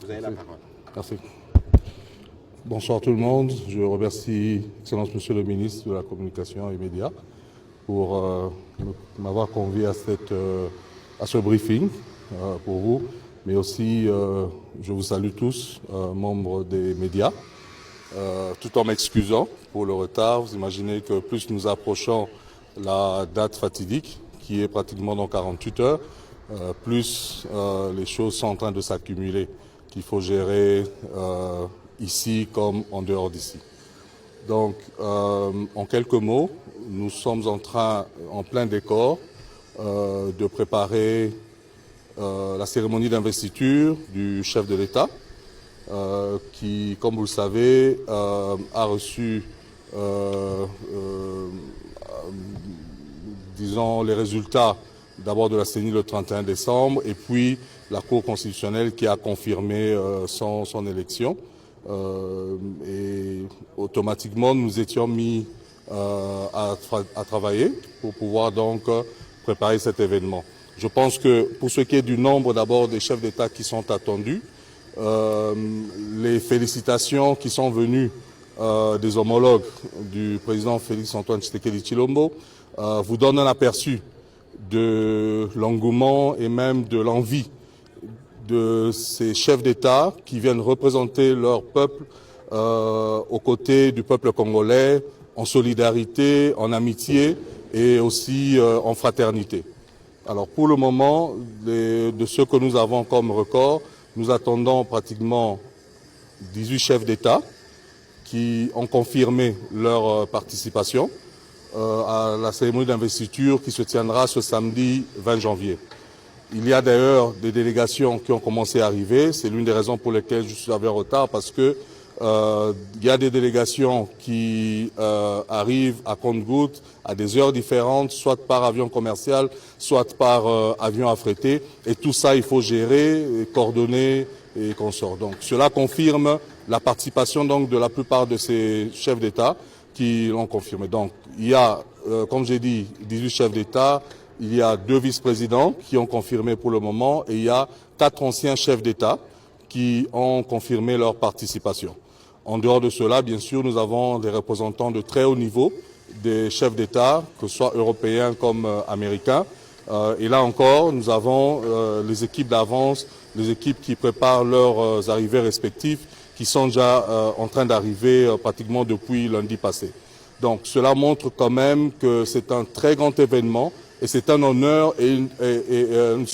Vous avez la parole. Merci. Bonsoir tout le monde. Je remercie Excellence Monsieur le ministre de la Communication et Médias pour m'avoir convié à ce briefing pour vous. Mais aussi, je vous salue tous, membres des médias, tout en m'excusant pour le retard. Vous imaginez que plus nous approchons la date fatidique, qui est pratiquement dans 48 heures, plus les choses sont en train de s'accumuler, qu'il faut gérer ici comme en dehors d'ici. Donc, en quelques mots, nous sommes en plein décor, de préparer la cérémonie d'investiture du chef de l'État, qui, comme vous le savez, a reçu, disons, les résultats d'abord de la CENI le 31 décembre et puis la Cour constitutionnelle qui a confirmé son élection. Et automatiquement, nous étions mis à travailler pour pouvoir donc préparer cet événement. Je pense que pour ce qui est du nombre d'abord des chefs d'État qui sont attendus, les félicitations qui sont venues des homologues du président Félix-Antoine Tshisekedi Tshilombo vous donnent un aperçu de l'engouement et même de l'envie de ces chefs d'État qui viennent représenter leur peuple aux côtés du peuple congolais, en solidarité, en amitié et aussi en fraternité. Alors pour le moment, de ce que nous avons comme record, nous attendons pratiquement 18 chefs d'État qui ont confirmé leur participation à la cérémonie d'investiture qui se tiendra ce samedi 20 janvier. Il y a d'ailleurs des délégations qui ont commencé à arriver. C'est l'une des raisons pour lesquelles je suis en retard, parce que il y a des délégations qui arrivent à compte-gouttes à des heures différentes, soit par avion commercial, soit par avion affrété. Et tout ça, il faut gérer, et coordonner et consorts. Donc, cela confirme la participation donc de la plupart de ces chefs d'État qui l'ont confirmé. Donc, il y a, comme j'ai dit, 18 chefs d'État. Il y a 2 vice-présidents qui ont confirmé pour le moment et il y a 4 anciens chefs d'État qui ont confirmé leur participation. En dehors de cela, bien sûr, nous avons des représentants de très haut niveau, des chefs d'État, que ce soit européens comme américains. Et là encore, nous avons les équipes d'avance, les équipes qui préparent leurs arrivées respectives, qui sont déjà en train d'arriver pratiquement depuis lundi passé. Donc cela montre quand même que c'est un très grand événement et c'est un honneur et une